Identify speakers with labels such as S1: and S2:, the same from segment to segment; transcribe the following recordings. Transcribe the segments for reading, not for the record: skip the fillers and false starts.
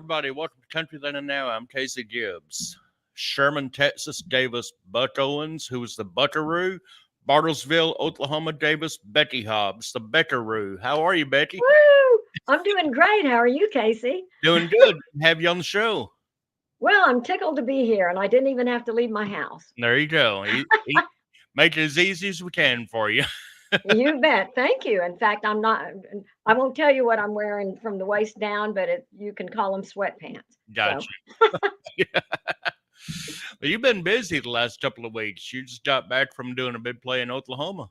S1: everybody. Welcome to Country Then and Now. I'm Casey Gibbs. Sherman, Texas gave us Buck Owens, who was the Buckaroo. Bartlesville, Oklahoma gave us Becky Hobbs, the Beckaroo. How are you, Becky?
S2: Woo! I'm doing great. How are you, Casey?
S1: Doing good. Have you on the show.
S2: Well, I'm tickled to be here, and I didn't even have to leave my house.
S1: There you go. Make it as easy as we can for you.
S2: You bet. Thank you. In fact, I won't tell you what I'm wearing from the waist down, but you can call them sweatpants.
S1: Gotcha. Well, you've been busy the last couple of weeks. You just got back from doing a big play in Oklahoma.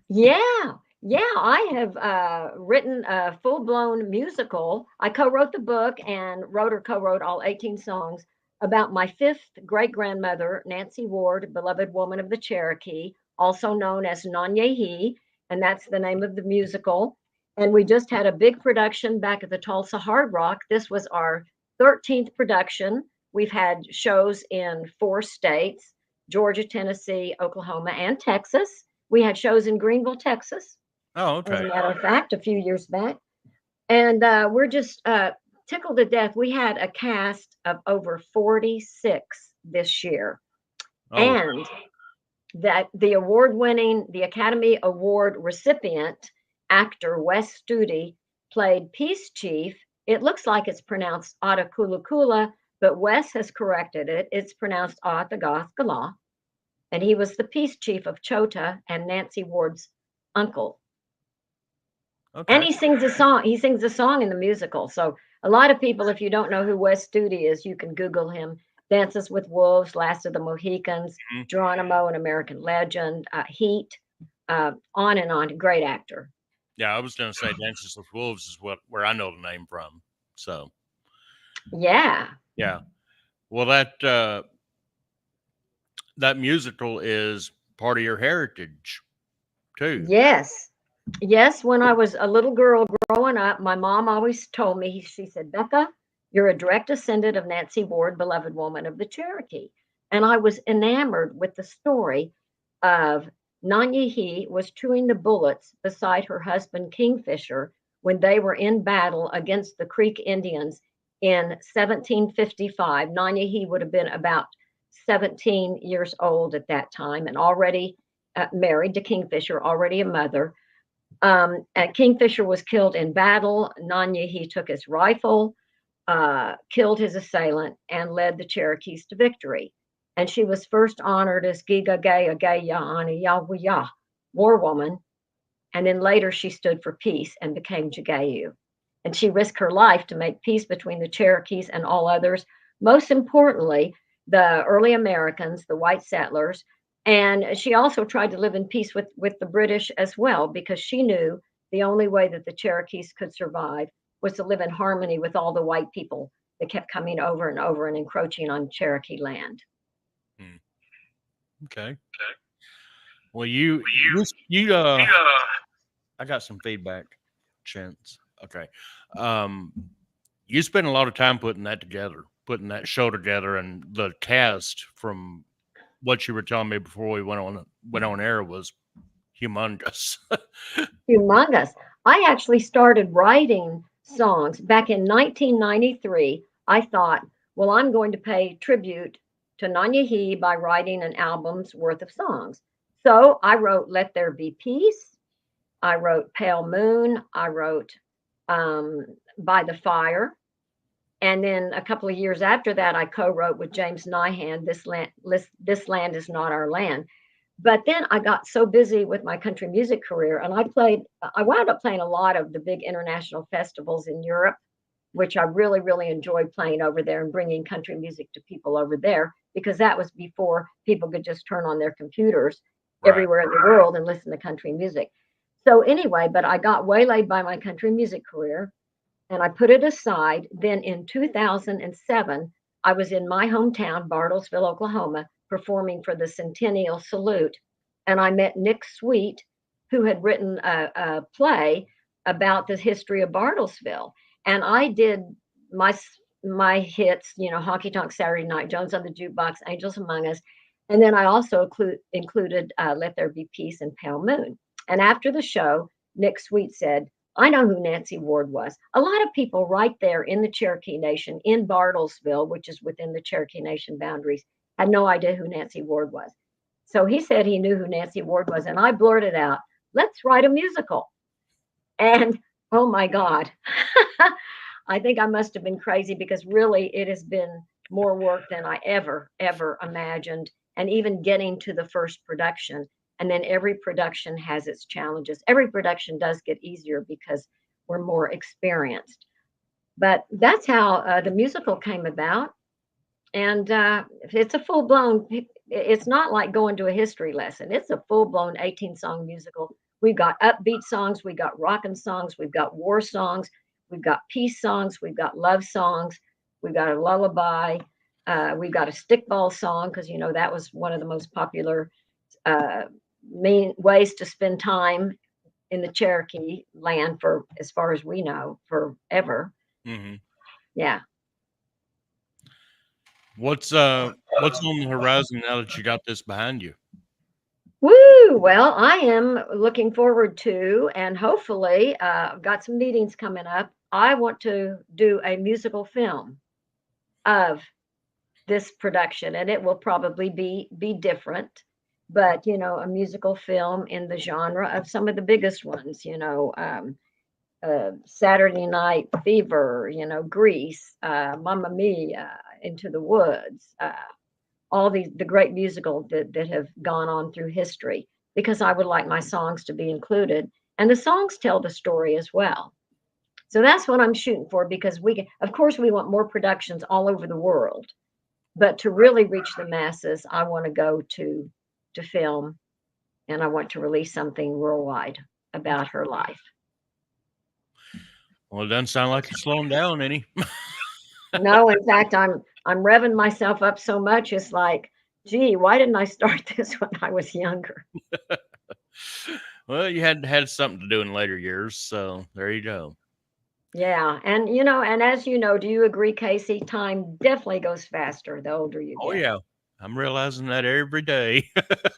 S2: Yeah. Yeah, I have written a full-blown musical. I co-wrote the book and wrote or co-wrote all 18 songs about my fifth great-grandmother, Nancy Ward, beloved woman of the Cherokee, also known as Nanyehi, and that's the name of the musical. And we just had a big production back at the Tulsa Hard Rock. This was our 13th production. We've had shows in 4 states, Georgia, Tennessee, Oklahoma, and Texas. We had shows in Greenville, Texas,
S1: Oh,
S2: as
S1: okay.
S2: a matter of fact, a few years back. And we're just tickled to death. We had a cast of over 46 this year.
S1: Oh,
S2: And that the the Academy Award recipient actor Wes Studi played Peace Chief. It looks like it's pronounced Atakulakula, but Wes has corrected it. It's pronounced Atagaskala. And he was the Peace Chief of Chota and Nancy Ward's uncle.
S1: okay.
S2: And he sings a song. He sings a song in the musical. So a lot of people, if you don't know who Wes Studi is, you can Google him. Dances with Wolves, Last of the Mohicans,
S1: Mhm.
S2: Geronimo, an American Legend, Heat, on and on. Great actor.
S1: Yeah, I was going to say Dances with Wolves is where I know the name from. So,
S2: Yeah.
S1: yeah. Well, that musical is part of your heritage too.
S2: Yes. Yes. When I was a little girl growing up, my mom always told me, she said, Becca, you're a direct descendant of Nancy Ward, beloved woman of the Cherokee. And I was enamored with the story of Nanyehi was chewing the bullets beside her husband Kingfisher when they were in battle against the Creek Indians in 1755. Nanyehi would have been about 17 years old at that time and already married to Kingfisher, already a mother. And Kingfisher was killed in battle. Nanyehi took his rifle, killed his assailant, and led the Cherokees to victory. And she was first honored as Giga Gaya Gaya Ani Yahweh, war woman. And then later she stood for peace and became Jagayu. And she risked her life to make peace between the Cherokees and all others, most importantly, the early Americans, the white settlers. And she also tried to live in peace with the British as well, because she knew the only way that the Cherokees could survive was to live in harmony with all the white people that kept coming over and over and encroaching on Cherokee land.
S1: Hmm. Okay. Well, you I got some feedback, Chance. Okay. Um, you spent a lot of time putting that together, putting that show together, and the cast from what you were telling me before we went on air was humongous.
S2: Humongous. I actually started writing songs back in 1993. I thought, well, I'm going to pay tribute to Nanyehi by writing an album's worth of songs. So I wrote Let There Be Peace. I wrote Pale Moon. I wrote um, By the Fire. And then a couple of years after that, I co-wrote with James Nyhan, This Land Is Not Our Land. But then I got so busy with my country music career, and I wound up playing a lot of the big international festivals in Europe, which I really, really enjoyed playing over there and bringing country music to people over there, because that was before people could just turn on their computers
S1: Right.
S2: everywhere in the world and listen to country music. So anyway, but I got waylaid by my country music career and I put it aside. Then in 2007, I was in my hometown, Bartlesville, Oklahoma, performing for the Centennial Salute. And I met Nick Sweet, who had written a play about the history of Bartlesville. And I did my my hits, Honky Tonk Saturday Night, Jones on the Jukebox, Angels Among Us. And then I also included Let There Be Peace and Pale Moon. And after the show, Nick Sweet said, I know who Nancy Ward was. A lot of people right there in the Cherokee Nation, in Bartlesville, which is within the Cherokee Nation boundaries, had no idea who Nancy Ward was. So he said he knew who Nancy Ward was, and I blurted out, "Let's write a musical." And oh my God, I think I must have been crazy because really it has been more work than I ever imagined. And even getting to the first production, and then every production has its challenges. Every production does get easier because we're more experienced. But that's how the musical came about. And it's a full blown, it's not like going to a history lesson. It's a full blown 18-song musical. We've got upbeat songs, we've got rockin' songs, we've got war songs, we've got peace songs, we've got love songs, we've got a lullaby, we've got a stickball song, because you know that was one of the most popular uh, main ways to spend time in the Cherokee land for, as far as we know, forever.
S1: Mm-hmm.
S2: Yeah.
S1: What's on the horizon now that you got this behind you?
S2: Woo! Well, I am looking forward to, and hopefully, I've got some meetings coming up. I want to do a musical film of this production, and it will probably be different, but you know, a musical film in the genre of some of the biggest ones. You know, Saturday Night Fever. You know, Grease, Mamma Mia, Into the Woods. All the great musicals that have gone on through history, because I would like my songs to be included, and the songs tell the story as well. So that's what I'm shooting for, because of course we want more productions all over the world, but to really reach the masses, I want to go to film, and I want to release something worldwide about her life.
S1: Well, it doesn't sound like you're slowing down any.
S2: No, in fact, I'm revving myself up so much. It's like, gee, why didn't I start this when I was younger?
S1: Well, you had something to do in later years, so there you go.
S2: Yeah, and you know, and as you know, do you agree, Casey? Time definitely goes faster the older you
S1: Oh
S2: get.
S1: yeah, I'm realizing that every day.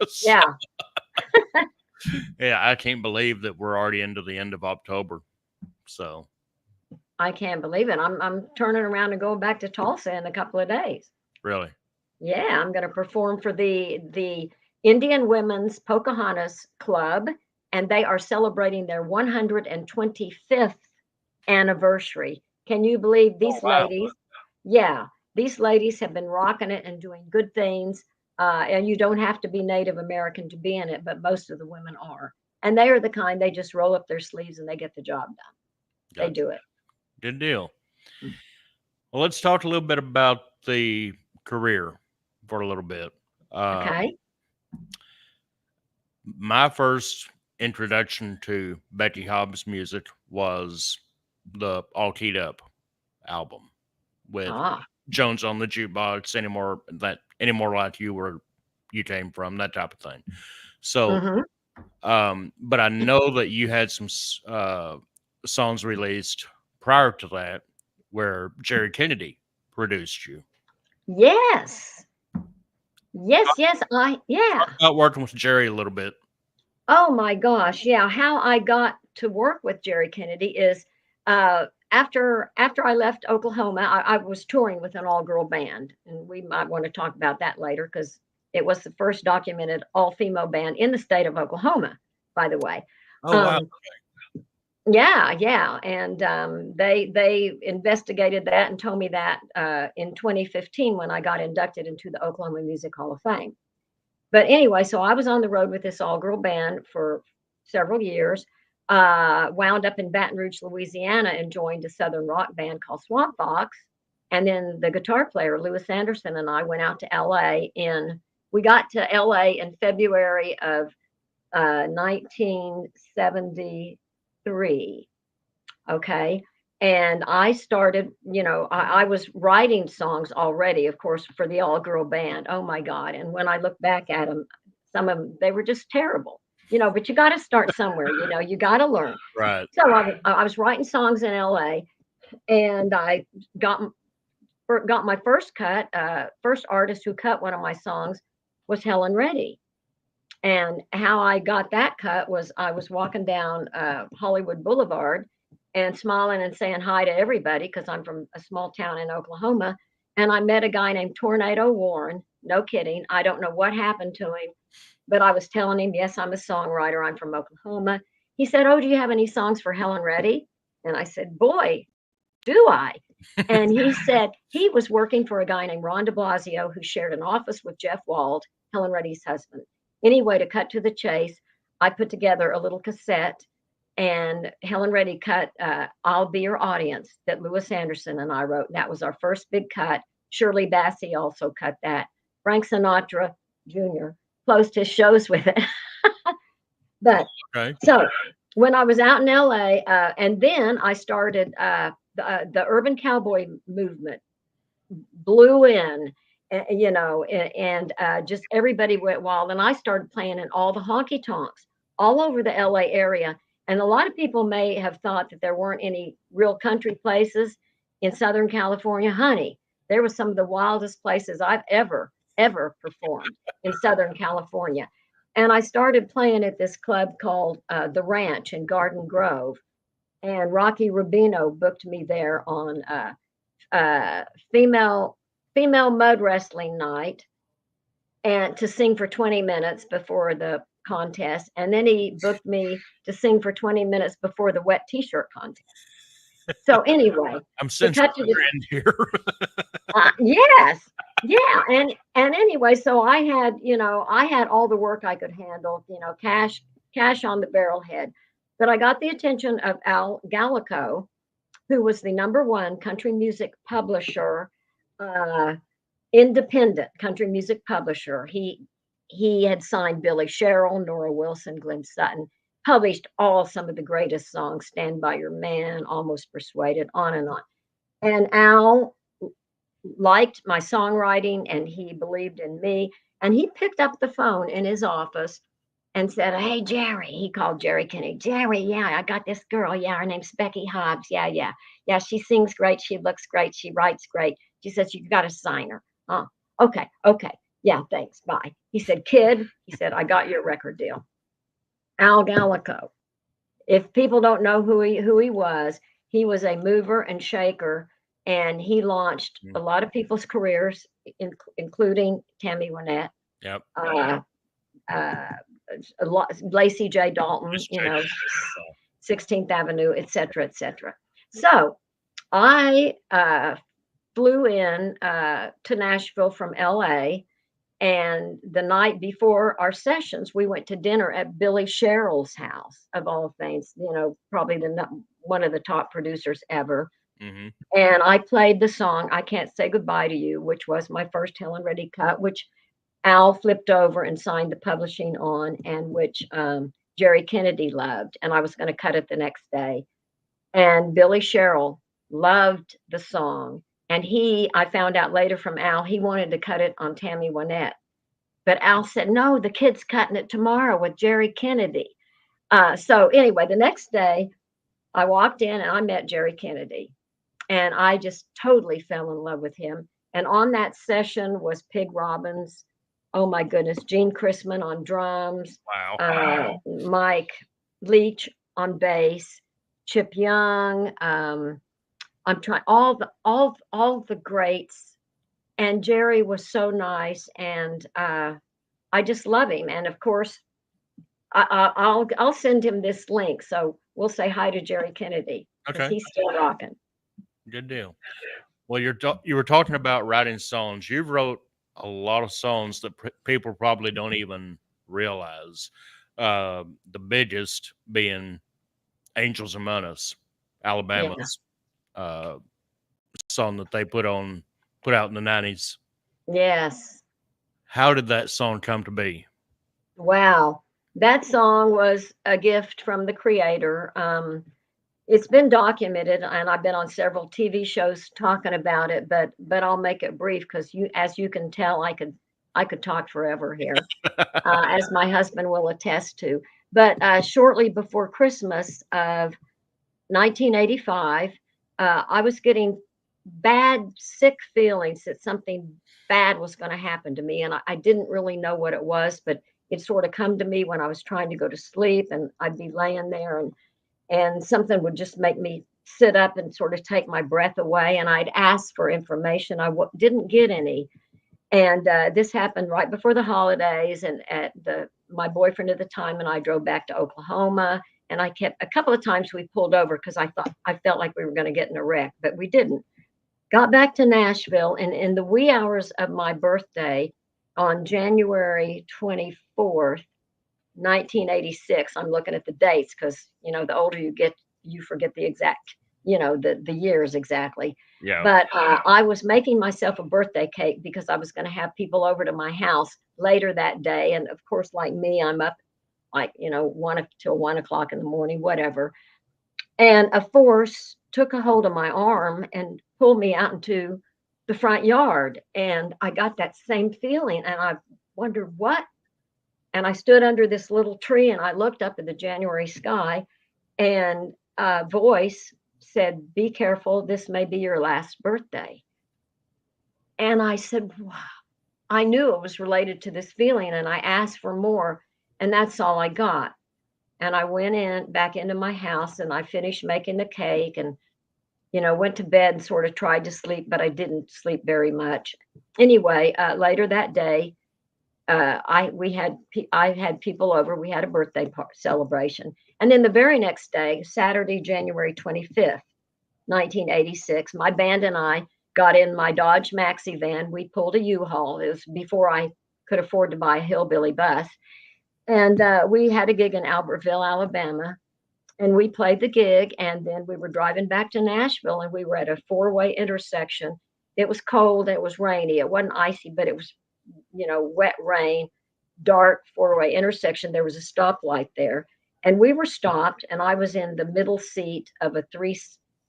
S1: So,
S2: Yeah,
S1: yeah, I can't believe that we're already into the end of October. So
S2: I can't believe it. I'm turning around and going back to Tulsa in a couple of days.
S1: really,
S2: Yeah, I'm going to perform for the Indian Women's Pocahontas Club, and they are celebrating their 125th anniversary. Can you believe
S1: oh
S2: these
S1: wow,
S2: ladies? Yeah, these ladies have been rocking it and doing good things. And you don't have to be Native American to be in it, but most of the women are. And they are the kind, they just roll up their sleeves and they get the job done. They
S1: gotcha,
S2: do it.
S1: good deal. Well, let's talk a little bit about the career for a little bit.
S2: Okay.
S1: My first introduction to Becky Hobbs music was the All Keyed Up album with
S2: Ah.
S1: Jones on the Jukebox, anymore like you were, you came from, that type of thing. So,
S2: Hmm.
S1: but I know that you had some songs released prior to that where Jerry Kennedy produced you.
S2: Yes. Yes, yes. Yeah.
S1: Talk about working with Jerry a little bit.
S2: Oh my gosh, yeah. How I got to work with Jerry Kennedy is after I left Oklahoma, I was touring with an all-girl band, and we might want to talk about that later because it was the first documented all-female band in the state of Oklahoma, by the way.
S1: Oh wow,
S2: Um, yeah, yeah, and they investigated that and told me that in 2015 when I got inducted into the Oklahoma Music Hall of Fame. But anyway, so I was on the road with this all girl band for several years. Wound up in Baton Rouge, Louisiana, and joined a southern rock band called Swamp Fox. And then the guitar player Lewis Anderson and I went out to LA in. We got to LA in February of 1973. Okay. And I started, you know, I was writing songs already, of course, for the all girl band. Oh my God. And when I look back at them, some of them, they were just terrible, you know, but you got to start somewhere, you know, you got to learn.
S1: right.
S2: So I was writing songs in LA, and I got, got my first cut. First artist who cut one of my songs was Helen Reddy. And how I got that cut was I was walking down Hollywood Boulevard and smiling and saying hi to everybody because I'm from a small town in Oklahoma. And I met a guy named Tornado Warren. No kidding. I don't know what happened to him, but I was telling him, yes, I'm a songwriter. I'm from Oklahoma. He said, oh, do you have any songs for Helen Reddy? And I said, boy, do I? And he said he was working for a guy named Ron de Blasio who shared an office with Jeff Wald, Helen Reddy's husband. Anyway, to cut to the chase, I put together a little cassette and Helen Reddy cut I'll Be Your Audience that Louis Anderson and I wrote. And that was our first big cut. Shirley Bassey also cut that. Frank Sinatra Jr. closed his shows with it. But
S1: Okay.
S2: so when I was out in LA, and then I started the urban cowboy movement blew in, and just everybody went wild. And I started playing in all the honky tonks all over the LA area. And a lot of people may have thought that there weren't any real country places in Southern California. Honey, there was some of the wildest places I've ever performed in Southern California. And I started playing at this club called The Ranch in Garden Grove. And Rocky Rubino booked me there on female mud wrestling night and to sing for 20 minutes before the contest. And then he booked me to sing for 20 minutes before the wet t-shirt contest. So anyway,
S1: I'm sensing a trend here.
S2: yes. Yeah. And anyway, so I had all the work I could handle, cash on the barrel head. But I got the attention of Al Gallico, who was the #1 country music publisher, independent country music publisher. He had signed Billy Sherrill, Nora Wilson, Glenn Sutton, published some of the greatest songs, Stand By Your Man, Almost Persuaded, on and on. And Al liked my songwriting and he believed in me. And he picked up the phone in his office and said, hey, Jerry, he called Jerry Kennedy. Jerry, yeah, I got this girl. Yeah, her name's Becky Hobbs. Yeah. Yeah, she sings great. She looks great. She writes great. She says, you got to sign her. Oh, okay. Yeah, thanks. Bye. He said, kid, he said, I got your record deal. Al Gallico. If people don't know who he was a mover and shaker, and he launched a lot of people's careers, including Tammy Wynette.
S1: Yep.
S2: Lacey J. Dalton, 16th Avenue, et cetera, et cetera. So I flew in to Nashville from LA. And the night before our sessions, we went to dinner at Billy Sherrill's house, of all things, probably one of the top producers ever.
S1: Mm-hmm.
S2: And I played the song, I Can't Say Goodbye to You, which was my first Helen Reddy cut, which Al flipped over and signed the publishing on, and which Jerry Kennedy loved. And I was going to cut it the next day. And Billy Sherrill loved the song. And I found out later from Al, he wanted to cut it on Tammy Wynette. But Al said, no, the kid's cutting it tomorrow with Jerry Kennedy. So anyway, the next day, I walked in and I met Jerry Kennedy. And I just totally fell in love with him. And on that session was Pig Robbins. Oh, my goodness. Gene Chrisman on drums.
S1: Wow.
S2: Mike Leach on bass. Chip Young. I'm trying all the greats, and Jerry was so nice, and I just love him. And of course, I'll send him this link, so we'll say hi to Jerry Kennedy.
S1: Okay,
S2: he's still rocking.
S1: Good deal. Well, you were talking about writing songs. You've wrote a lot of songs that people probably don't even realize. The biggest being "Angels Among Us," Alabama's. Song that they put out in the 90s.
S2: Yes.
S1: How did that song come to be?
S2: Wow. That song was a gift from the creator. It's been documented, and I've been on several TV shows talking about it, but I'll make it brief because as you can tell, I could talk forever here, as my husband will attest to. But shortly before Christmas of 1985, I was getting sick feelings that something bad was going to happen to me. And I didn't really know what it was, but It'd sort of come to me when I was trying to go to sleep, and I'd be laying there, and something would just make me sit up and sort of take my breath away. And I'd ask for information. Didn't get any. And this happened right before the holidays. And my boyfriend at the time and I drove back to Oklahoma. And a couple of times we pulled over because I felt like we were going to get in a wreck, but we didn't. Got back to Nashville, and in the wee hours of my birthday on January 24th, 1986, I'm looking at the dates because, the older you get, you forget the exact, the years exactly.
S1: Yeah.
S2: But I was making myself a birthday cake because I was going to have people over to my house later that day. And of course, like me, I'm up like, till 1 o'clock in the morning, whatever. And a force took a hold of my arm and pulled me out into the front yard. And I got that same feeling. And I wondered what. And I stood under this little tree and I looked up at the January sky, and a voice said, "Be careful. This may be your last birthday." And I said, wow. I knew it was related to this feeling, and I asked for more. And that's all I got. And I went back into my house, and I finished making the cake, and went to bed and sort of tried to sleep, but I didn't sleep very much. Anyway, later that day, I had people over. We had a birthday celebration, and then the very next day, Saturday, January 25th, 1986, my band and I got in my Dodge Maxi van. We pulled a U-Haul. It was before I could afford to buy a hillbilly bus, and we had a gig in Albertville, Alabama. And we played the gig, and then we were driving back to Nashville, and we were at a four-way intersection. It was cold, it was rainy. It wasn't icy, but it was, wet rain, dark four-way intersection. There was a stoplight there, and we were stopped, and I was in the middle seat of a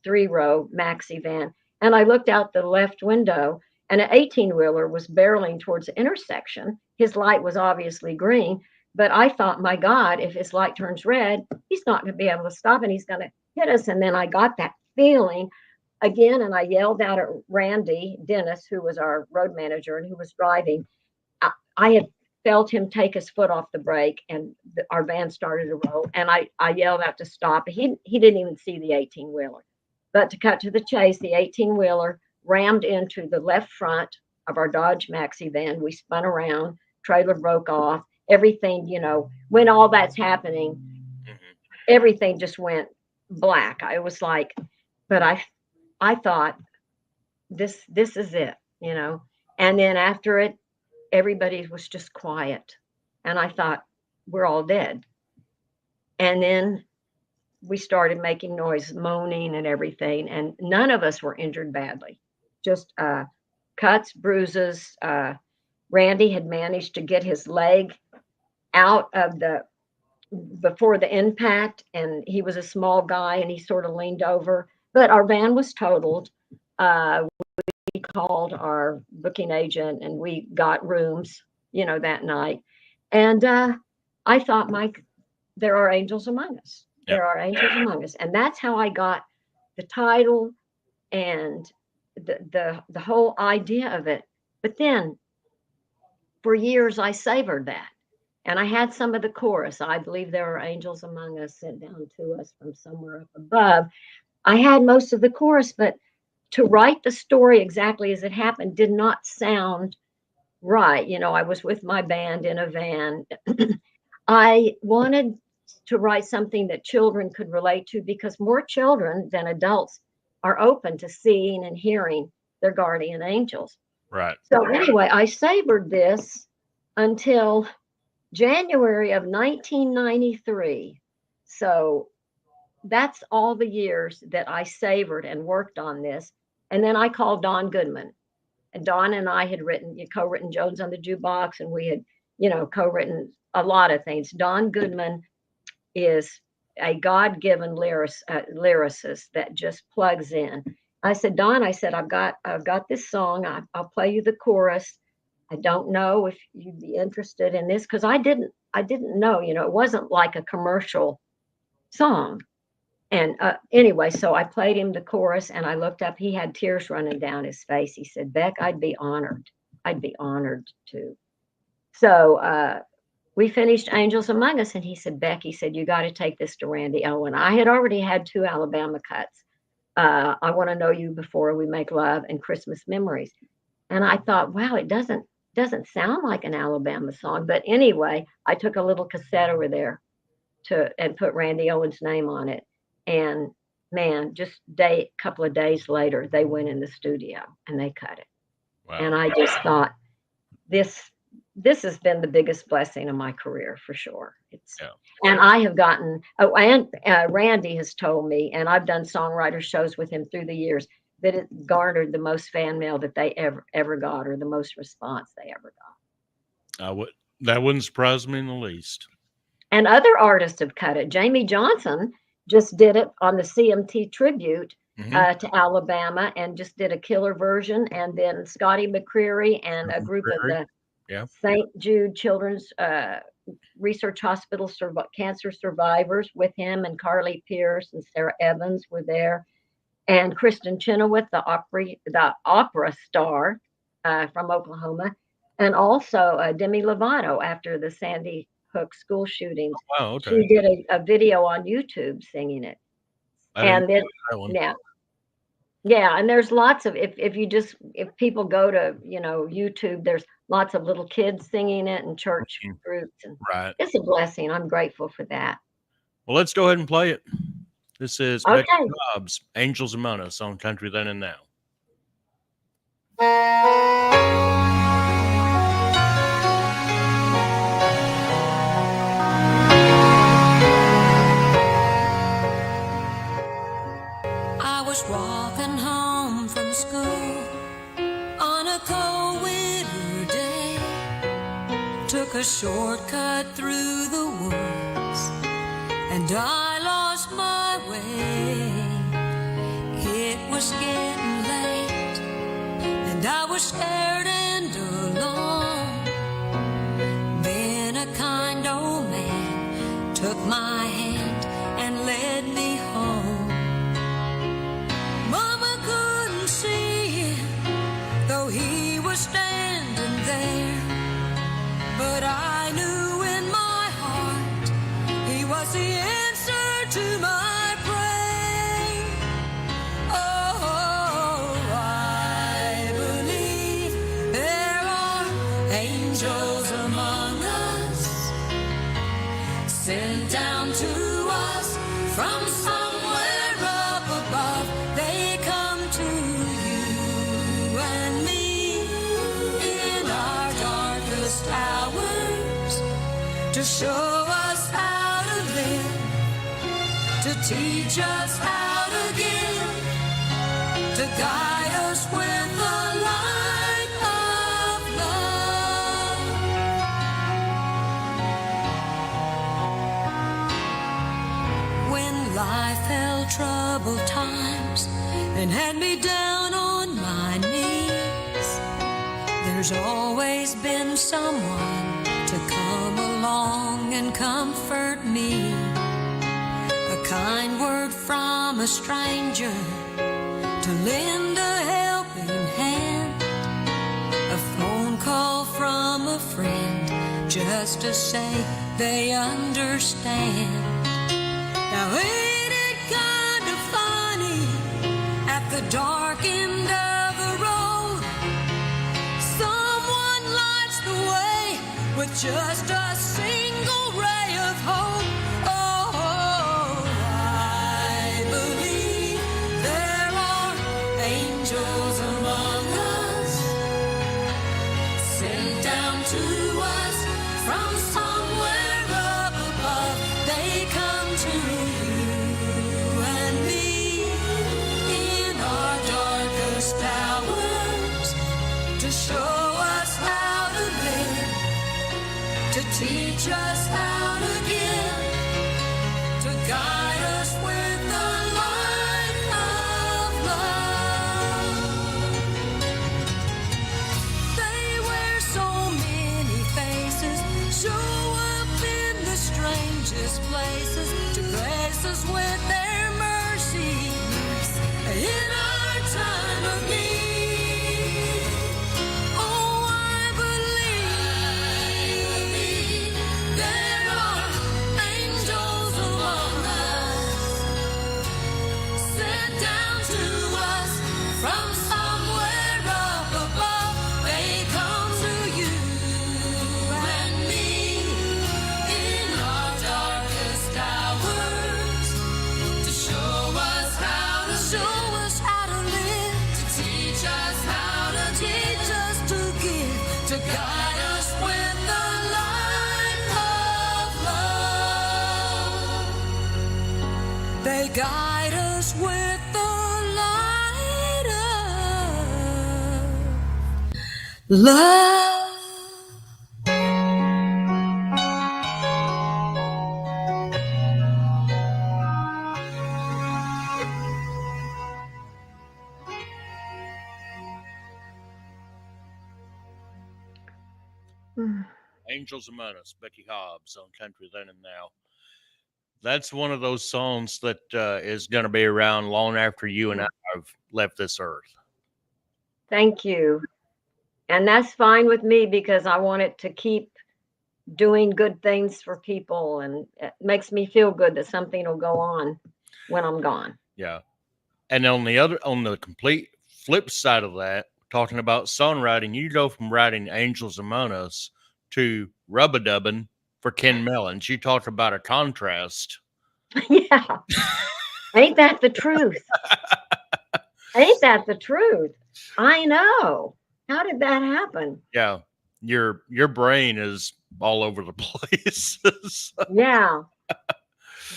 S2: three-row maxi van, and I looked out the left window, and an 18-wheeler was barreling towards the intersection. His light was obviously green. But I thought, my God, if his light turns red, he's not going to be able to stop and he's going to hit us. And then I got that feeling again, and I yelled out at Randy Dennis, who was our road manager and who was driving. I had felt him take his foot off the brake, and our van started to roll. And I yelled out to stop. He didn't even see the 18-wheeler. But to cut to the chase, the 18-wheeler rammed into the left front of our Dodge Maxi van. We spun around, trailer broke off. Everything, when all that's happening, everything just went black. I was like, but I thought this is it, and then after it, everybody was just quiet. And I thought, we're all dead. And then we started making noise, moaning and everything. And none of us were injured badly, just cuts, bruises. Randy had managed to get his leg out of before the impact, and he was a small guy and he sort of leaned over, but our van was totaled. We called our booking agent and we got rooms, that night. And I thought, Mike, there are angels among us.
S1: Yep.
S2: There are angels among us. And that's how I got the title and the whole idea of it. But then for years I savored that. And I had some of the chorus. I believe there are angels among us sent down to us from somewhere up above. I had most of the chorus, but to write the story exactly as it happened did not sound right. I was with my band in a van. I wanted to write something that children could relate to because more children than adults are open to seeing and hearing their guardian angels.
S1: Right.
S2: So anyway, I savored this until January of 1993. So that's all the years that I savored and worked on this. And then I called Don Goodman. And Don and I had co-written Jones on the Jukebox, and we had, co-written a lot of things. Don Goodman is a God-given lyricist that just plugs in. I said, Don, I've got this song. I'll play you the chorus. I don't know if you'd be interested in this, because I didn't know, it wasn't like a commercial song. And anyway, so I played him the chorus, and I looked up. He had tears running down his face. He said, Beck, I'd be honored. I'd be honored to. So we finished Angels Among Us, and he said, Becky said, you got to take this to Randy Owen. I had already had 2 Alabama cuts. I Want to Know You Before We Make Love and Christmas Memories. And I thought, wow, it doesn't sound like an Alabama song. But anyway, I took a little cassette over there and put Randy Owen's name on it. And man, just couple of days later, they went in the studio and they cut it.
S1: Wow.
S2: And I just thought, this has been the biggest blessing of my career for sure. And I have gotten, and Randy has told me, and I've done songwriter shows with him through the years, that it garnered the most fan mail that they ever got, or the most response they ever got.
S1: That wouldn't surprise me in the least.
S2: And other artists have cut it. Jamie Johnson just did it on the CMT tribute to Alabama, and just did a killer version. And then Scotty McCreery and a group of the St. Jude Children's Research Hospital cancer survivors with him, and Carly Pierce and Sarah Evans were there, and Kristen Chenoweth, the opera star from Oklahoma, and also Demi Lovato after the Sandy Hook school shootings.
S1: Oh, wow, okay.
S2: She did a video on YouTube singing it. And then, yeah, and there's lots of, if people go to, YouTube, there's lots of little kids singing it and church groups. And it's a blessing. I'm grateful for that.
S1: Well, let's go ahead and play it. This is Becky Hobbs, Angels Among Us on Country Then and Now.
S3: I was walking home from school on a cold winter day. Took a shortcut through the woods and I lost my way. It was getting late and I was scared and alone. Then a kind old man took my hand and led me home. Mama couldn't see him, though he was standing there. But I knew in my heart he was the answer to my prayer. Oh, I believe there are angels among us, sent down to us from somewhere up above. They come to you and me in our darkest hours to show us how to live, to teach us how to give, to guide us with the light of love. When life held troubled times and had me down on my knees, there's always been someone to come along and comfort me. A kind word from a stranger to lend a helping hand, a phone call from a friend just to say they understand. Now ain't it kind of funny, at the dark end of the road, someone lights the way with just a single ray of hope. Oh, I believe there are angels among us, sent down to us from somewhere up above. They come to you and me in our darkest hours to show us how to live, to teach us how to give, to guide us with the light of love. They wear so many faces, show up in the strangest places to grace us with their mercy in our time of need. Oh, I believe to guide us with the light of love. They guide us with the light of love.
S1: Angels Among Us, Becky Hobbs on Country Then and Now. That's one of those songs that is going to be around long after you and I have left this earth.
S2: Thank you. And that's fine with me because I want it to keep doing good things for people, and it makes me feel good that something will go on when I'm gone.
S1: Yeah. And on the complete flip side of that, talking about songwriting, you go from writing Angels Among Us to Rub-a-Dubbin' for Ken Mellons. You talk about a contrast.
S2: Yeah. Ain't that the truth? Ain't that the truth? I know. How did that happen?
S1: Yeah. Your brain is all over the place.
S2: Yeah.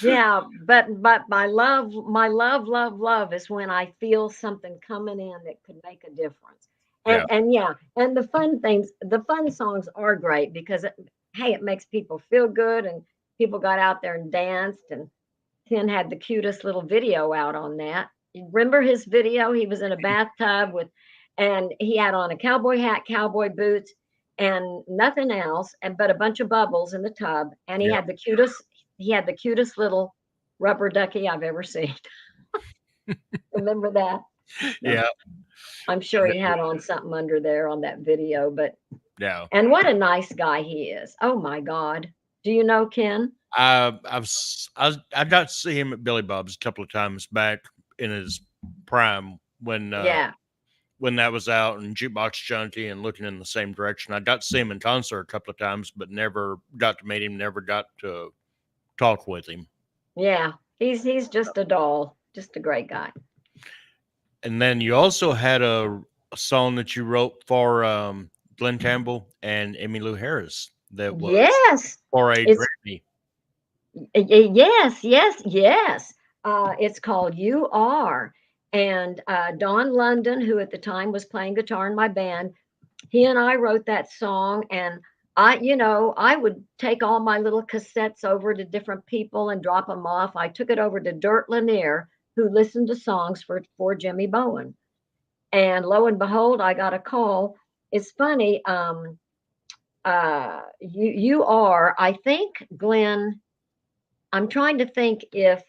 S2: Yeah, but my love is when I feel something coming in that could make a difference.
S1: Yeah.
S2: And the fun songs are great because it makes people feel good, and people got out there and danced, and Ken had the cutest little video out on that. You remember his video? He was in a bathtub and he had on a cowboy hat, cowboy boots, and nothing else, but a bunch of bubbles in the tub, and he
S1: Yeah.
S2: had the cutest little rubber ducky I've ever seen. Remember that?
S1: Yeah.
S2: I'm sure he had on something under there on that video, but
S1: Yeah.
S2: and what a nice guy he is. Oh my God. Do you know Ken?
S1: I got to see him at Billy Bob's a couple of times back in his prime when
S2: Yeah.
S1: that was out, and Jukebox Junkie and Looking in the Same Direction. I got to see him in concert a couple of times, but never got to meet him, never got to talk with him.
S2: Yeah. He's just a doll, just a great guy.
S1: And then you also had a song that you wrote for Glenn Campbell and Emmylou Harris that was
S2: Yes.
S1: for a
S2: It's
S1: Grammy.
S2: yes. It's called You Are. And Don London, who at the time was playing guitar in my band, he and I wrote that song. And I would take all my little cassettes over to different people and drop them off. I took it over to Dirt Lanier, who listened to songs for Jimmy Bowen. And lo and behold, I got a call. It's funny. You are, I think, Glenn. I'm trying to think if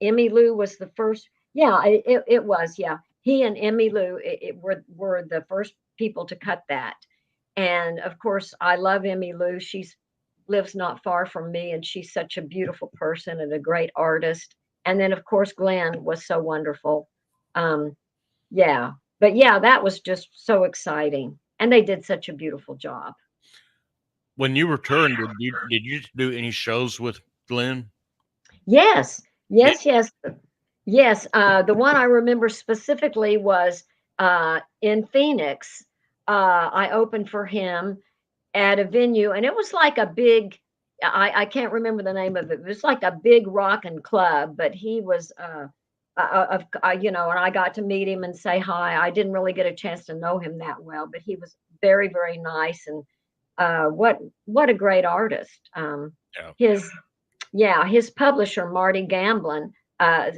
S2: Emmylou was the first. Yeah, it was. Yeah, he and Emmylou were the first people to cut that. And of course, I love Emmylou. She lives not far from me, and she's such a beautiful person and a great artist. And then, of course, Glenn was so wonderful. Yeah, but yeah, that was just so exciting, and they did such a beautiful job.
S1: When you returned, did you do any shows with Glenn?
S2: Yes,
S1: Yeah.
S2: yes. The one I remember specifically was in Phoenix. I opened for him at a venue, and it was like a big. I can't remember the name of it. It was like a big rockin' club, but he was and I got to meet him and say hi. I didn't really get a chance to know him that well, but he was very, very nice, and what a great artist.
S1: Yeah.
S2: His publisher Marty Gamblin,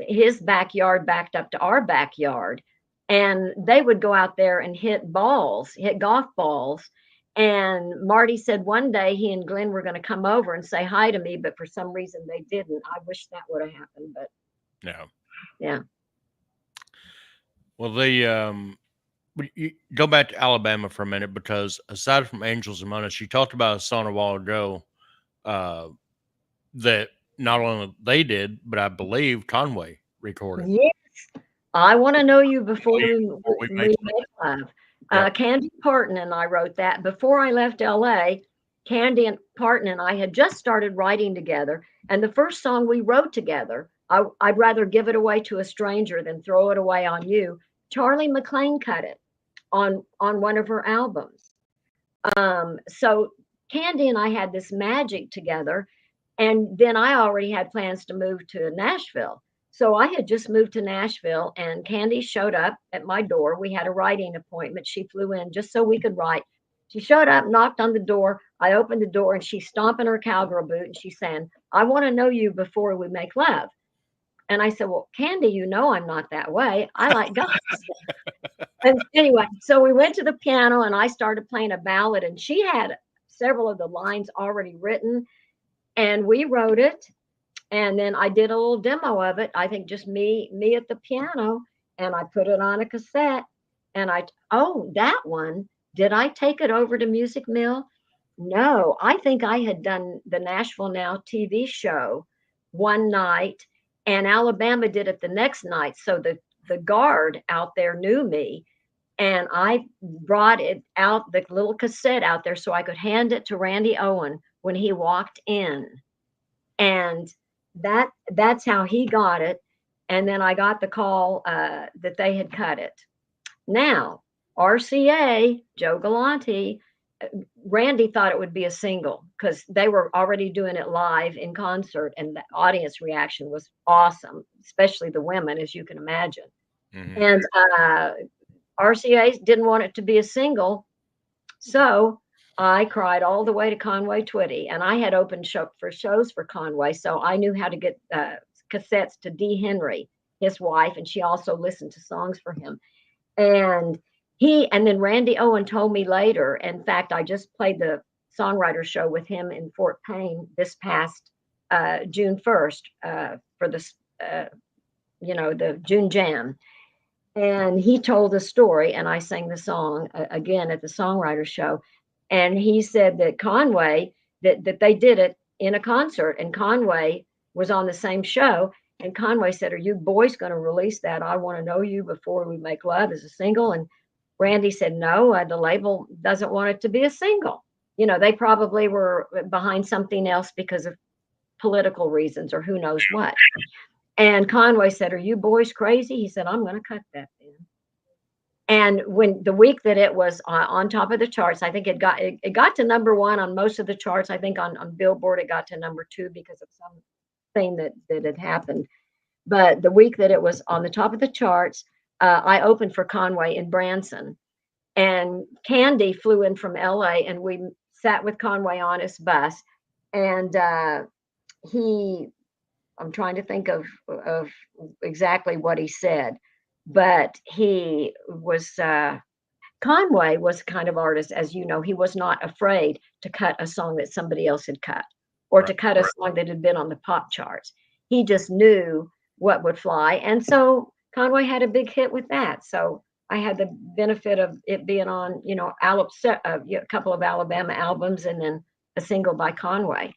S2: his backyard backed up to our backyard, and they would go out there and hit golf balls. And Marty said one day he and Glenn were going to come over and say hi to me, but for some reason they didn't. I wish that would have happened, but
S1: No.
S2: yeah.
S1: Well, you go back to Alabama for a minute, because aside from Angels Among Us, you talked about a song a while ago that not only they did, but I believe Conway recorded.
S2: Yes. I want to know you before
S1: we
S2: we
S1: make
S2: make love.
S1: Yeah.
S2: Candy Parton and I wrote that before I left LA. Candy and Parton and I had just started writing together, and the first song we wrote together, I'd rather give it away to a stranger than throw it away on you. Charlie McLean cut it on one of her albums. So Candy and I had this magic together. And then I already had plans to move to Nashville. So I had just moved to Nashville, and Candy showed up at my door. We had a writing appointment. She flew in just so we could write. She showed up, knocked on the door. I opened the door, and she's stomping her cowgirl boot, and she's saying, "I want to know you before we make love." And I said, "Well, Candy, you know I'm not that way. I like guys." And anyway, so we went to the piano, and I started playing a ballad, and she had several of the lines already written, and we wrote it. And then I did a little demo of it. I think just me at the piano, and I put it on a cassette. And oh, that one. Did I take it over to Music Mill? No, I think I had done the Nashville Now TV show one night, and Alabama did it the next night. So the guard out there knew me, and I brought it out, the little cassette out there, so I could hand it to Randy Owen when he walked in. And that's how he got it. And then I got the call that they had cut it. Now, RCA, Joe Galante, Randy thought it would be a single because they were already doing it live in concert, and the audience reaction was awesome, especially the women, as you can imagine.
S1: Mm-hmm.
S2: And RCA didn't want it to be a single, so I cried all the way to Conway Twitty, and I had opened for shows for Conway, so I knew how to get cassettes to Dee Henry, his wife, and she also listened to songs for him. And then Randy Owen told me later. In fact, I just played the songwriter show with him in Fort Payne this past June 1st for the the June Jam. And he told the story, and I sang the song again at the songwriter show. And he said that Conway, that they did it in a concert, and Conway was on the same show. And Conway said, "Are you boys going to release that I Want to Know You Before We Make Love as a single?" And Randy said, "No, the label doesn't want it to be a single. They probably were behind something else because of political reasons or who knows what." And Conway said, "Are you boys crazy?" He said, "I'm going to cut that then." And when the week that it was on top of the charts, I think it got to number one on most of the charts. I think on Billboard it got to number two because of something that had happened. But the week that it was on the top of the charts, I opened for Conway in Branson, and Candy flew in from LA, and we sat with Conway on his bus, and I'm trying to think of exactly what he said. But he was Conway was the kind of artist, as you know, he was not afraid to cut a song that somebody else had cut, or to cut a song that had been on the pop charts. He just knew what would fly, and so Conway had a big hit with that. So I had the benefit of it being on, a couple of Alabama albums, and then a single by Conway.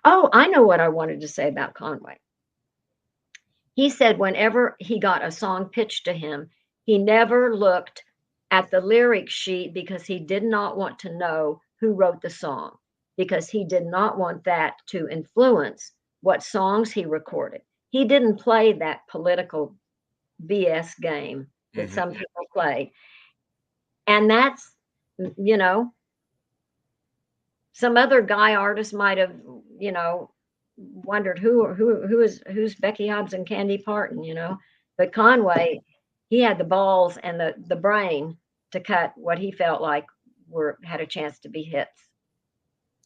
S2: Oh, I know what I wanted to say about Conway. He said whenever he got a song pitched to him, he never looked at the lyric sheet because he did not want to know who wrote the song, because he did not want that to influence what songs he recorded. He didn't play that political BS game that some people play. And that's, some other guy artist might have, wondered who's Becky Hobbs and Candy Parton, but Conway, he had the balls and the brain to cut what he felt like had a chance to be hits.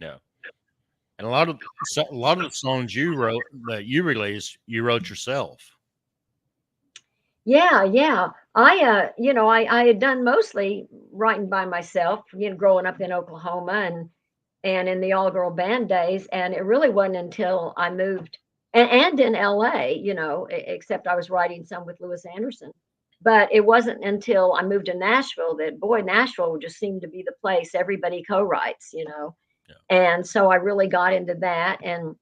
S1: Yeah, and a lot of the songs you wrote that you released, you wrote yourself.
S2: Yeah. I had done mostly writing by myself, growing up in Oklahoma and in the all-girl band days. And it really wasn't until I moved, and in LA, except I was writing some with Louis Anderson. But it wasn't until I moved to Nashville that, boy, Nashville just seemed to be the place everybody co-writes, Yeah. And so I really got into that. And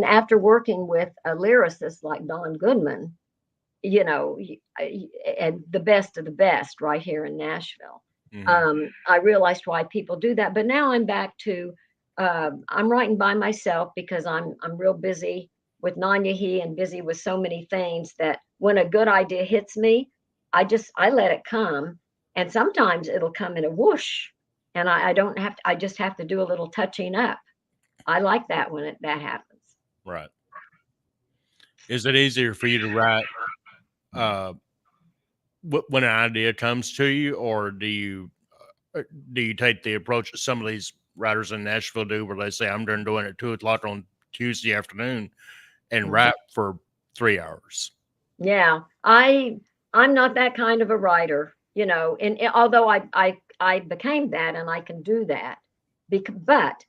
S2: after working with a lyricist like Don Goodman, and the best of the best right here in Nashville. I realized why people do that, but now I'm back to I'm writing by myself because I'm real busy with Nanya He and busy with so many things that when a good idea hits me, I let it come, and sometimes it'll come in a whoosh, and I don't have to, I just have to do a little touching up. I like that when that happens.
S1: Right. Is it easier for you to write uh, when an idea comes to you, or do you take the approach that some of these writers in Nashville do, where they say, "I'm done doing it at 2 o'clock on Tuesday afternoon," and
S2: Mhm.
S1: write for 3 hours?
S2: Yeah, I'm not that kind of a writer, you know. And although I became that, and I can do that, but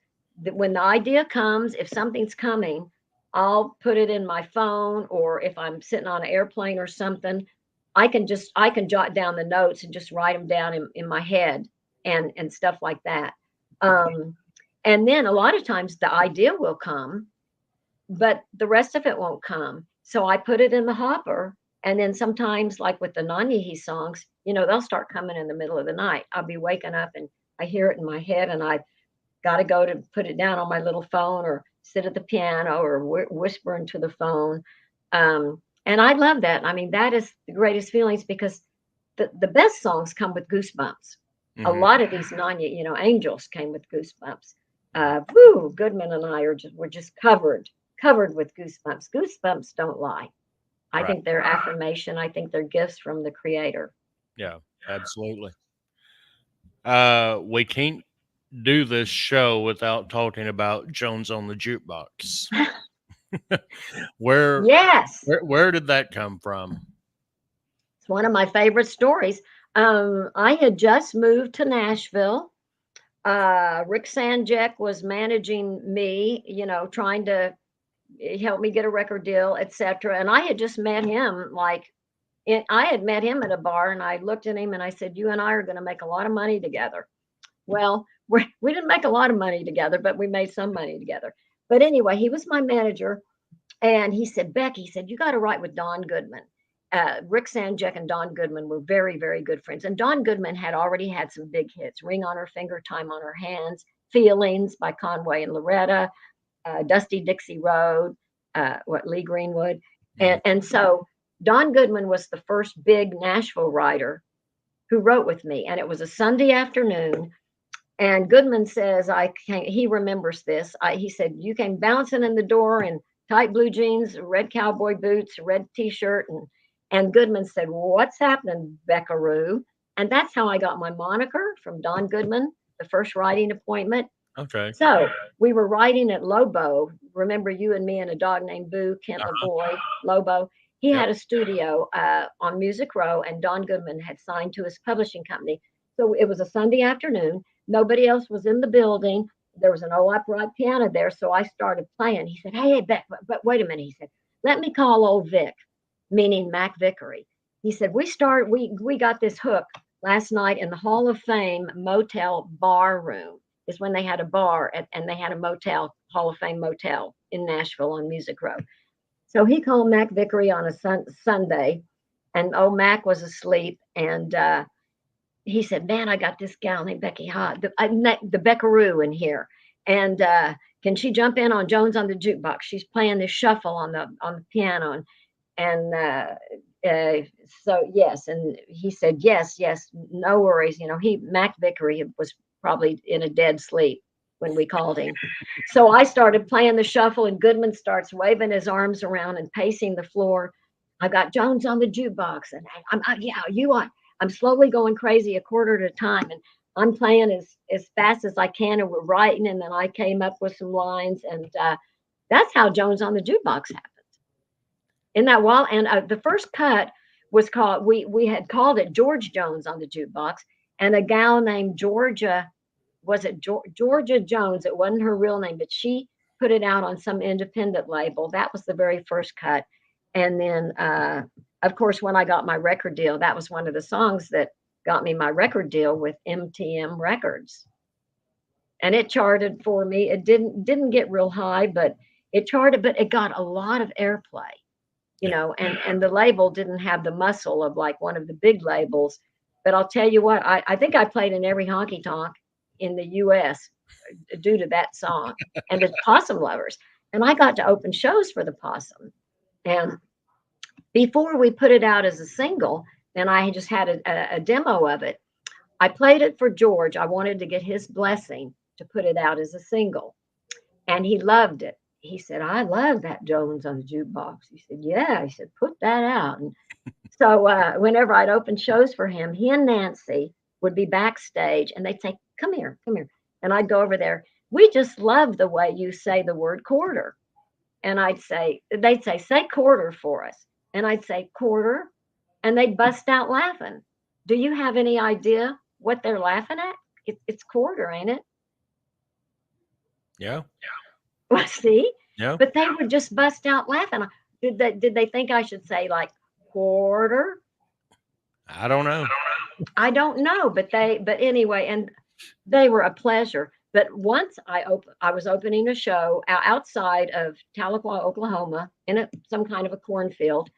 S2: when the idea comes, if something's coming, I'll put it in my phone, or if I'm sitting on an airplane or something, I can jot down the notes and just write them down in my head, and stuff like that. Um, and then a lot of times the idea will come, but the rest of it won't come. So I put it in the hopper. And then sometimes, like with the Nanyehi songs, you know, they'll start coming in the middle of the night. I'll be waking up and I hear it in my head, and I got to go to put it down on my little phone, or sit at the piano, or whisper into the phone. And I love that. I mean, that is the greatest feelings, because the best songs come with goosebumps. A
S1: Hmm.
S2: lot of these Nanya, you know, angels came with goosebumps. Woo, Goodman and I were just covered with goosebumps. Goosebumps don't lie. I
S1: Right.
S2: think they're affirmation. I think they're gifts from the creator.
S1: Yeah, absolutely. We can't do this show without talking about Jones on the Jukebox. Where
S2: Yes,
S1: where did that come from?
S2: it's one of my favorite stories. I had just moved to Nashville. Rick Sanjek was managing me, you know, trying to help me get a record deal, etc. And I had just met him, I had met him at a bar, and I looked at him and I said, "You and I are going to make a lot of money together." Well, we didn't make a lot of money together, but we made some money together. But anyway, he was my manager, and he said, "Beck," he said, "you got to write with Don Goodman." Rick Sanjek and Don Goodman were very, very good friends. And Don Goodman had already had some big hits: Ring on Her Finger, Time on Her Hands, Feelings by Conway and Loretta, Dusty Dixie Road, Lee Greenwood.
S1: Mhm.
S2: And so Don Goodman was the first big Nashville writer who wrote with me. And it was a Sunday afternoon. And Goodman says, he remembers this. He said, "You came bouncing in the door in tight blue jeans, red cowboy boots, red t-shirt." And Goodman said, "What's happening, Beckaroo?" And that's how I got my moniker, from Don Goodman, the first writing appointment.
S1: Okay.
S2: So we were writing at Lobo. Remember, you and me and a dog named Boo, Kent
S1: Uh-huh.
S2: LaVoy, Lobo. He
S1: Yep.
S2: had a studio on Music Row, and Don Goodman had signed to his publishing company. So it was a Sunday afternoon. Nobody else was in the building. There was an old upright piano there. So I started playing. He said, "Hey, Beck, but wait a minute." He said, "Let me call old Vic," meaning Mac Vickery. He said, we got this hook last night in the Hall of Fame motel bar room." Is when they had a bar and they had a motel, Hall of Fame motel in Nashville on Music Row. So he called Mac Vickery on a Sunday, and old Mac was asleep. And he said, "Man, I got this gal named Becky Hobbs, the Beckaroo in here. And can she jump in on Jones on the Jukebox? She's playing this shuffle on the piano." And so yes, and he said, "Yes, yes, no worries." You know, Mac Vickery was probably in a dead sleep when we called him. So I started playing the shuffle, and Goodman starts waving his arms around and pacing the floor. "I got Jones on the Jukebox, and yeah, you are." I'm slowly going crazy, a quarter at a time, and I'm playing as fast as I can, and we're writing. And then I came up with some lines, and that's how Jones on the Jukebox happened. In that while, and the first cut was called, we had called it George Jones on the Jukebox, and a gal named Georgia, was it Georgia Jones? It wasn't her real name, but she put it out on some independent label. That was the very first cut. And then, of course, when I got my record deal, that was one of the songs that got me my record deal with MTM Records. And it charted for me. It didn't get real high, but it charted, but it got a lot of airplay, you
S1: Yeah.
S2: know. And the label didn't have the muscle of like one of the big labels. But I'll tell you what, I think I played in every honky tonk in the US due to that song and the Possum Lovers. And I got to open shows for the Possum. And before we put it out as a single, then I just had a demo of it. I played it for George. I wanted to get his blessing to put it out as a single, and he loved it. He said, "I love that Jones on the jukebox." He said, "Yeah." He said, "Put that out." And so whenever I'd open shows for him, he and Nancy would be backstage, and they'd say, "Come here, come here," and I'd go over there. We just love the way you say the word quarter, and they'd say quarter for us, and I'd say quarter, and they'd bust out laughing. Do you have any idea what they're laughing at? It's quarter, ain't it?
S1: Yeah.
S2: Well, see,
S1: Yeah.
S2: but they would just bust out laughing. Did they think I should say like quarter?
S1: I don't know.
S2: I don't know, but anyway, and they were a pleasure. But once I was opening a show outside of Tahlequah, Oklahoma, in some kind of a cornfield,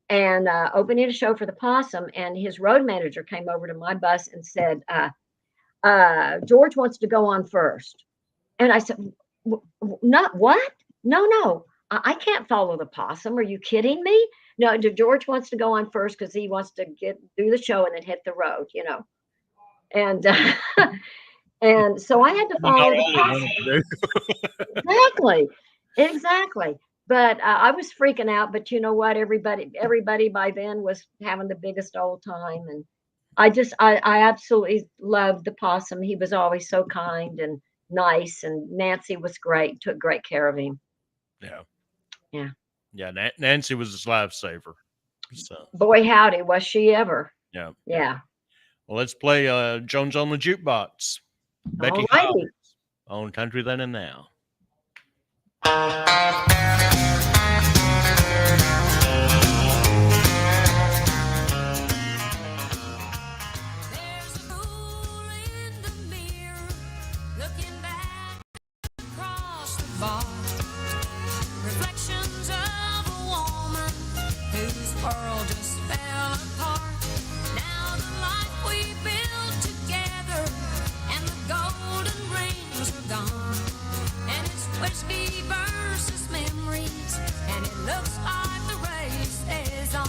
S2: and opening a show for the Possum. And his road manager came over to my bus and said, "George wants to go on first." And I said, "Not what? No, no, I can't follow the Possum. Are you kidding me? No, George wants to go on first because he wants to do the show and then hit the road." And and so I had to follow the Possum. Exactly, exactly. But I was freaking out. But you know what? Everybody by then was having the biggest old time, and I absolutely loved the Possum. He was always so kind and nice, and Nancy was great. Took great care of him.
S1: Yeah.
S2: Yeah.
S1: Yeah. Nancy was his lifesaver. So,
S2: Boy, howdy, was she ever?
S1: yeah.
S2: Yeah.
S1: Well, let's play Jones on the Jukebox. Becky
S2: All
S1: Hobbs
S2: righty.
S1: on Country Then and Now.
S3: There's a fool in the mirror looking back across the bar. Reflections of a woman whose world just fell apart. Now the life we built together and the golden rings are gone. And it's whiskey versus memories, and it looks like the race is on.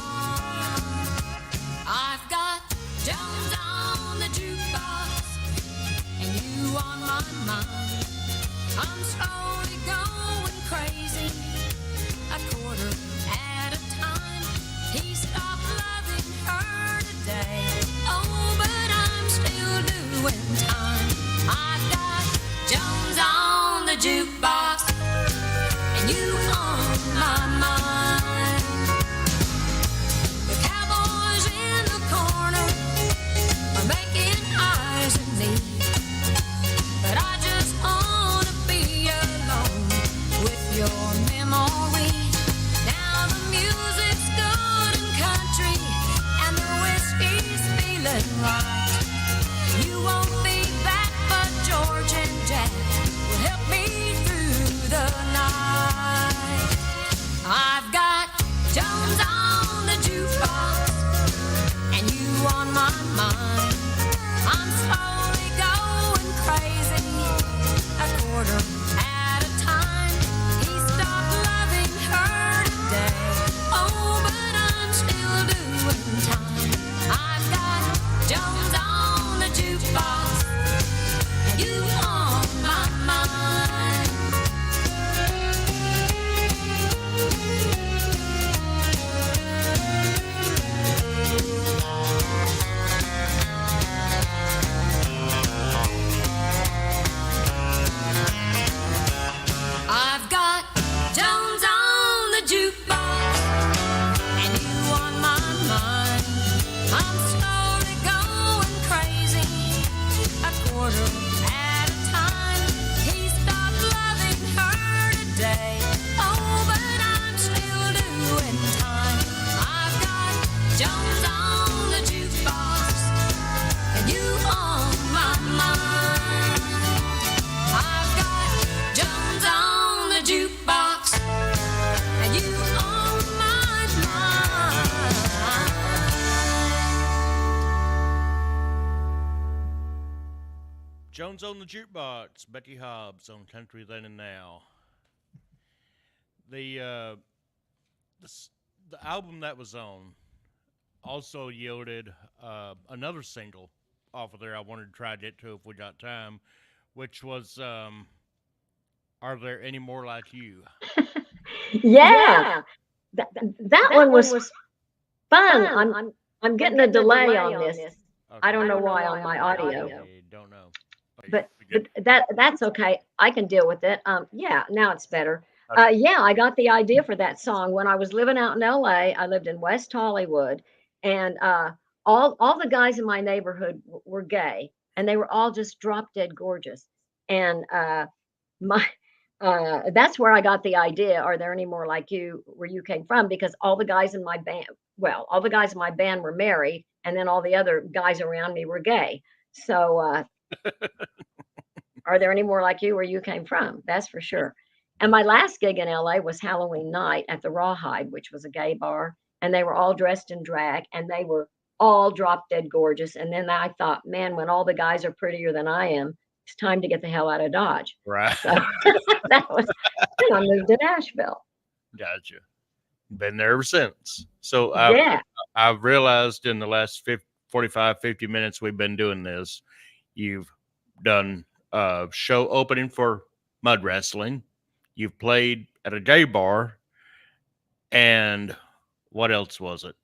S3: I've got Jones on the jukebox and you on my mind. I'm slowly going crazy, a quarter at a time. He stopped loving her today, oh, but I'm still doing time. I've got Jones on the jukebox and you on my mind. The cowboys in the corner are making eyes at me, but I just wanna be alone with your memory. Now the music's good and country, and the whiskey's feeling right. You won't be back, but George and Jack will help me through the night. I've got Jones on the jukebox and you on my mind. I'm slowly going crazy, a quarter at a time. He stopped loving her today, oh, but I'm still doing time. I've got Jones on the jukebox and you on my mind. I've got Jones on the jukebox and you on my mind. I'm slowly going crazy, a quarter at a time. He stopped loving her today, oh, but I'm still doing time. I've got Jones on the jukebox and you on my mind. I've got Jones on the jukebox and you on my mind.
S1: Jones on the Jukebox. Becky Hobbs on Country Then and Now. The album that was on also yielded another single off of there I wanted to try to get to if we got time, which was are there any more like you?
S2: Yeah, that one was fun. I'm getting a delay on this. I
S1: Okay.
S2: don't know why on my audio,
S1: I don't know.
S2: but
S1: We good?
S2: that's okay. I can deal with it. Yeah, now it's better.
S1: Okay.
S2: Yeah, I got the idea for that song when I was living out in LA. I lived in West Hollywood, and all the guys in my neighborhood were gay, and they were all just drop dead gorgeous. And my that's where I got the idea. Are there any more like you where you came from? Because all the guys in my band, well, all the guys in my band were married, and then all the other guys around me were gay. So, are there any more like you where you came from? That's for sure. And my last gig in LA was Halloween night at the Rawhide, which was a gay bar, and they were all dressed in drag, and they were all drop dead gorgeous. And then I thought, man, when all the guys are prettier than I am, it's time to get the hell out of Dodge.
S1: Right.
S2: So that was, then I moved to Nashville.
S1: Gotcha. Been there ever since. So
S2: Yeah.
S1: I've realized in the last 45, 50 minutes we've been doing this, you've done a show opening for mud wrestling. You've played at a gay bar. And what else was it?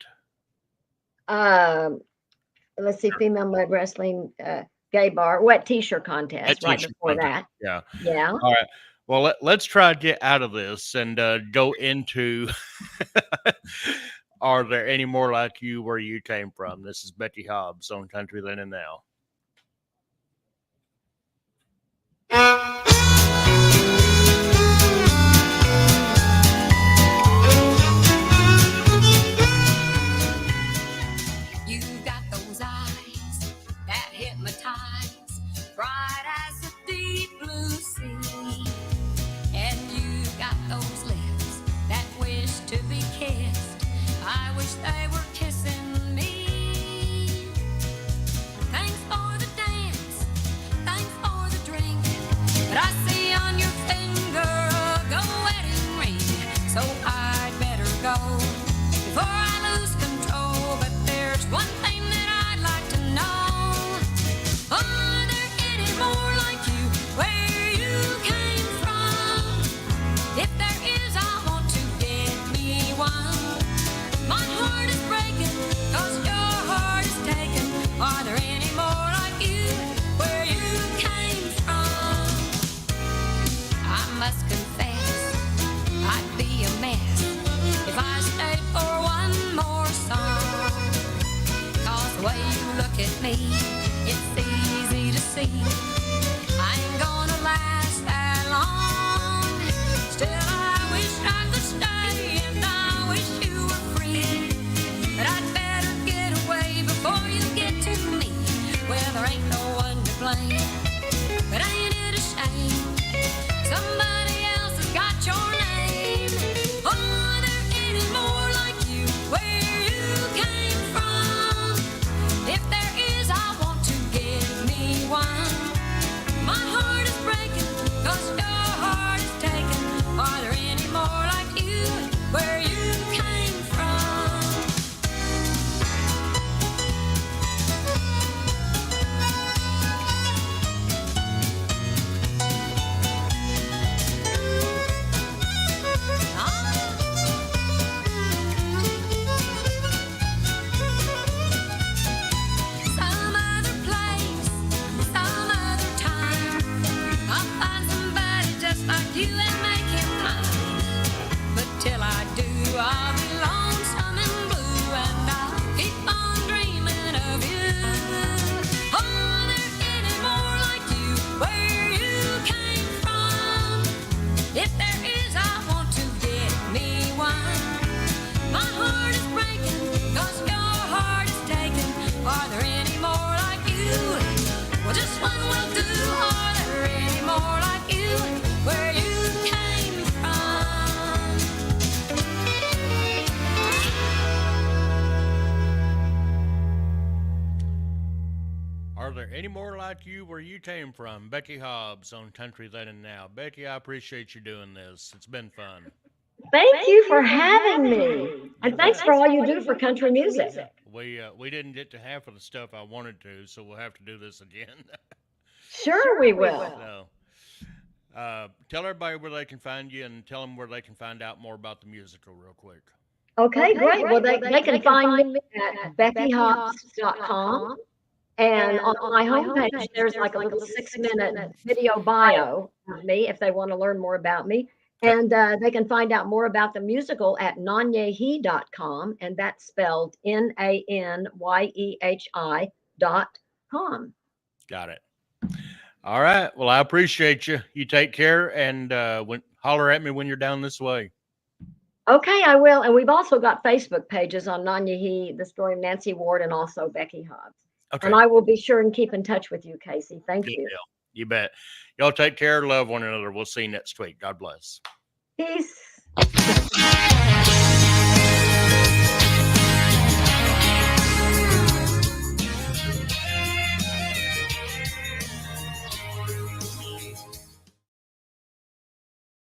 S2: Let's see, female mud wrestling, gay bar, wet t-shirt contest right
S1: T-shirt
S2: before
S1: contest.
S2: that.
S1: Yeah.
S2: Yeah.
S1: All right. Well, let's try to get out of this and go into are there any more like you where you came from? This is Becky Hobbs on Country Then and Now.
S3: You got those eyes that hypnotize, bright as the deep blue sea. And you got those lips that wish to be kissed. I wish they were kissing me. Thanks for the dance, thanks for the drink. But I see on your finger a gold wedding ring. So I'd better go before I lose control. But there's one thing that I'd like to know. Are there any more like you where you came from? If there is, I want to get me one. My heart is breaking, 'cause your heart is taken. Are there any more like you where you came from? I must confess, I'd be a mess if I stayed for one more song. 'Cause the way you look at me, it's easy to see I ain't gonna last that long. Still, I wish I could stay, and I wish you were free. But I'd better get away before you get to me. Well, there ain't no one to blame, but ain't it a shame somebody else has got your name? Are there any more like you where you came from? If there is, I want to get me one. My heart is breaking, 'cause your heart is taken. Are there any more like you where you came from? Some other place, some other time, I'll find somebody just like you and make him mine. But till I do, I'll be lonesome and blue, and I'll keep on dreaming of you. Are there any more like you where you came from? If there is, I want to get me one. My heart is breaking, 'cause your heart is taken. Are there any more like you? Well, just one will do. Are there any more like you where you came from?
S1: Are there any more like you where you came from? Becky Hobbs on Country Then and Now. Becky, I appreciate you doing this. It's been fun.
S2: Thank you for having me. And thanks for all you do for country music.
S1: We didn't get to half of the stuff I wanted to, so we'll have to do this again.
S2: Sure, we will.
S1: So, tell everybody where they can find you, and tell them where they can find out more about the musical real quick.
S2: Okay, great. Well, they can find me at BeckyHobbs.com. And on my homepage, there's like a little 6-minute video bio of me if they want to learn more about me. And they can find out more about the musical at nanyehi.com, and that's spelled NANYEHI.com.
S1: Got it. All right. Well, I appreciate you. You take care, and holler at me when you're down this way.
S2: Okay, I will. And we've also got Facebook pages on Nanyehi, the story of Nancy Ward, and also Becky Hobbs.
S1: Okay.
S2: And I will be sure and keep in touch with you, Casey. Thank
S1: Good
S2: you.
S1: deal. You bet. Y'all take care. Love one another. We'll see you next week. God bless.
S2: Peace.